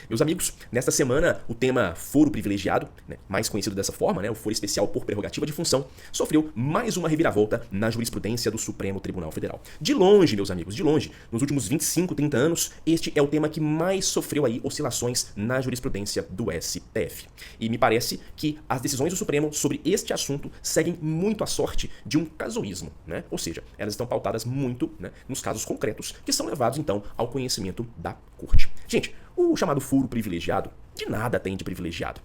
Meus amigos, nesta semana o tema foro privilegiado, mais conhecido dessa forma, o foro especial por prerrogativa de função, sofreu mais uma reviravolta na jurisprudência do Supremo Tribunal Federal. De longe, meus amigos, de longe, nos últimos 25, 30 anos, este é o tema que mais sofreu aí oscilações na jurisprudência do STF. E me parece que as decisões do Supremo sobre este assunto seguem muito a sorte de um casuísmo, Ou seja, elas estão pautadas muito nos casos concretos que são levados então ao conhecimento da Corte. Gente, o chamado foro privilegiado de nada tem de privilegiado,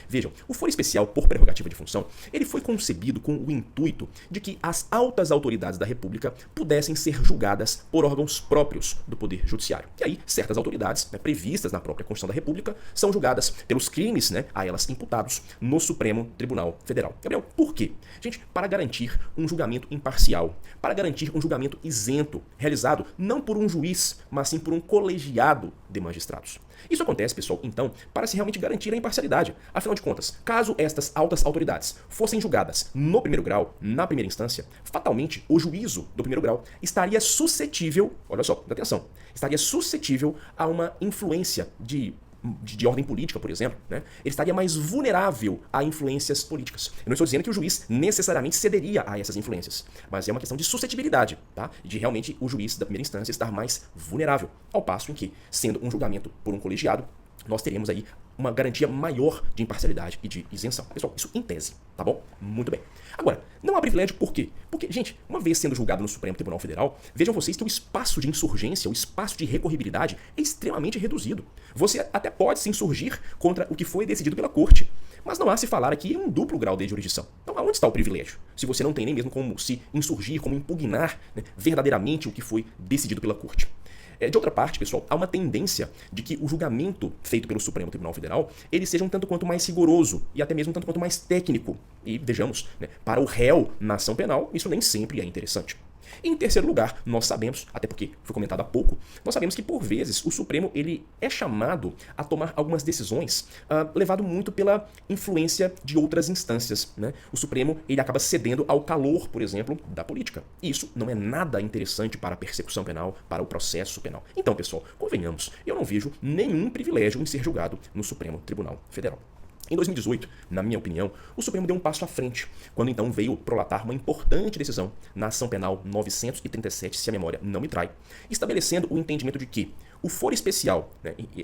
Vejam, o foro especial por prerrogativa de função, ele foi concebido com o intuito de que as altas autoridades da República pudessem ser julgadas por órgãos próprios do Poder Judiciário. E aí, certas autoridades, previstas na própria Constituição da República, são julgadas pelos crimes, a elas imputados no Supremo Tribunal Federal. Gabriel, por quê? Gente, para garantir um julgamento imparcial, para garantir um julgamento isento, realizado não por um juiz, mas sim por um colegiado de magistrados. Isso acontece, pessoal, então, para se realmente garantir a imparcialidade. Afinal de contas, caso estas altas autoridades fossem julgadas no primeiro grau, na primeira instância, fatalmente o juízo do primeiro grau estaria suscetível, olha só, atenção, estaria suscetível a uma influência de ordem política, por exemplo, Ele estaria mais vulnerável a influências políticas. Eu não estou dizendo que o juiz necessariamente cederia a essas influências, mas é uma questão de suscetibilidade, De realmente o juiz da primeira instância estar mais vulnerável, ao passo em que, sendo um julgamento por um colegiado, nós teríamos aí uma garantia maior de imparcialidade e de isenção. Pessoal, isso em tese, tá bom? Muito bem. Agora, não há privilégio por quê? Porque, gente, uma vez sendo julgado no Supremo Tribunal Federal, vejam vocês que o espaço de insurgência, o espaço de recorribilidade é extremamente reduzido. Você até pode se insurgir contra o que foi decidido pela Corte, mas não há se falar aqui em um duplo grau de jurisdição. Então, aonde está o privilégio? Se você não tem nem mesmo como se insurgir, como impugnar verdadeiramente o que foi decidido pela Corte. De outra parte, pessoal, há uma tendência de que o julgamento feito pelo Supremo Tribunal Federal ele seja um tanto quanto mais rigoroso e até mesmo um tanto quanto mais técnico. E vejamos, para o réu na ação penal, isso nem sempre é interessante. Em terceiro lugar, nós sabemos, até porque foi comentado há pouco, nós sabemos que por vezes o Supremo ele é chamado a tomar algumas decisões levado muito pela influência de outras instâncias. O Supremo ele acaba cedendo ao calor, por exemplo, da política. E isso não é nada interessante para a persecução penal, para o processo penal. Então, pessoal, convenhamos, eu não vejo nenhum privilégio em ser julgado no Supremo Tribunal Federal. Em 2018, na minha opinião, o Supremo deu um passo à frente, quando então veio prolatar uma importante decisão na ação penal 937, se a memória não me trai, estabelecendo o entendimento de que o foro especial,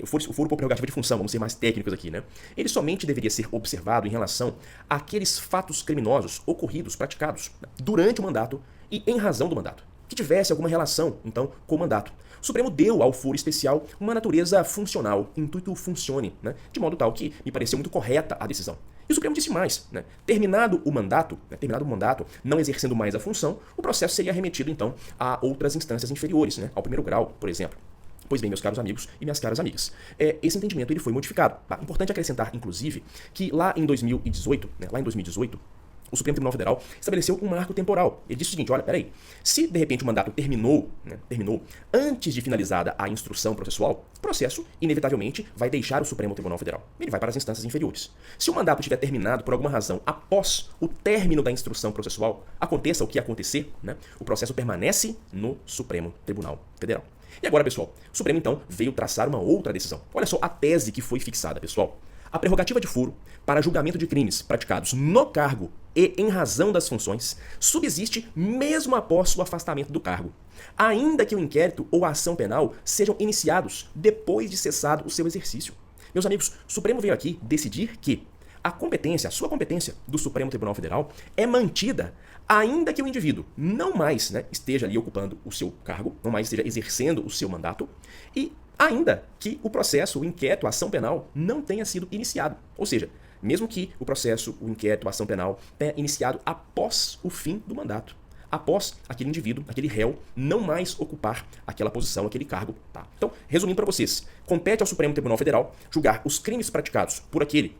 o foro por prerrogativa de função, vamos ser mais técnicos aqui, ele somente deveria ser observado em relação àqueles fatos criminosos ocorridos, praticados durante o mandato e em razão do mandato, que tivesse alguma relação, então, com o mandato. O Supremo deu ao foro especial uma natureza funcional, intuito funcione, de modo tal que me pareceu muito correta a decisão. E o Supremo disse mais, terminado o mandato, não exercendo mais a função, o processo seria remetido, então, a outras instâncias inferiores, ao primeiro grau, por exemplo. Pois bem, meus caros amigos e minhas caras amigas, esse entendimento ele foi modificado. Importante acrescentar, inclusive, que lá em 2018, o Supremo Tribunal Federal estabeleceu um marco temporal. Ele disse o seguinte, olha, peraí, se de repente o mandato terminou antes de finalizada a instrução processual, o processo, inevitavelmente, vai deixar o Supremo Tribunal Federal. Ele vai para as instâncias inferiores. Se o mandato tiver terminado por alguma razão após o término da instrução processual, aconteça o que acontecer, o processo permanece no Supremo Tribunal Federal. E agora, pessoal, o Supremo, então, veio traçar uma outra decisão. Olha só a tese que foi fixada, pessoal. A prerrogativa de foro para julgamento de crimes praticados no cargo e em razão das funções subsiste mesmo após o afastamento do cargo, ainda que o inquérito ou a ação penal sejam iniciados depois de cessado o seu exercício. Meus amigos, o Supremo veio aqui decidir que a sua competência do Supremo Tribunal Federal é mantida ainda que o indivíduo não mais esteja ali ocupando o seu cargo, não mais esteja exercendo o seu mandato e ainda que o processo, o inquérito, a ação penal não tenha sido iniciado. Ou seja, mesmo que o processo, o inquérito, a ação penal tenha iniciado após o fim do mandato, após aquele indivíduo, aquele réu, não mais ocupar aquela posição, aquele cargo. Então, resumindo para vocês, compete ao Supremo Tribunal Federal julgar os crimes praticados por aquele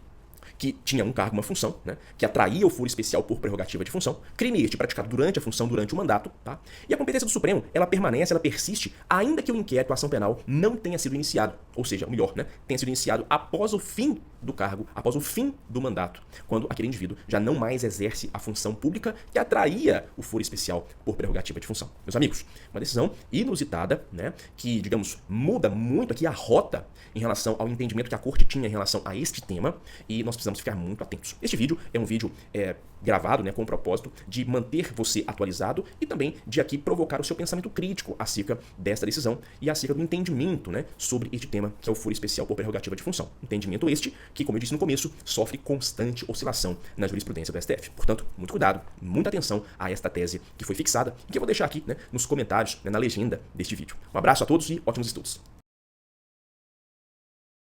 que tinha um cargo, uma função, né, que atraía o foro especial por prerrogativa de função, crime este praticado durante a função, durante o mandato, tá? E a competência do Supremo, ela permanece, ela persiste, ainda que o inquérito, a ação penal, não tenha sido iniciado, ou seja, melhor, né, tenha sido iniciado após o fim do cargo, após o fim do mandato, quando aquele indivíduo já não mais exerce a função pública que atraía o foro especial por prerrogativa de função. Meus amigos, uma decisão inusitada, né, que, digamos, muda muito aqui a rota em relação ao entendimento que a Corte tinha em relação a este tema, e nós precisamos ficar muito atentos. Este vídeo é um vídeo gravado, né, com o propósito de manter você atualizado e também de aqui provocar o seu pensamento crítico acerca desta decisão e acerca do entendimento, né, sobre este tema que é o foro especial por prerrogativa de função. Entendimento este que, como eu disse no começo, sofre constante oscilação na jurisprudência do STF. Portanto, muito cuidado, muita atenção a esta tese que foi fixada e que eu vou deixar aqui, né, nos comentários, né, na legenda deste vídeo. Um abraço a todos e ótimos estudos.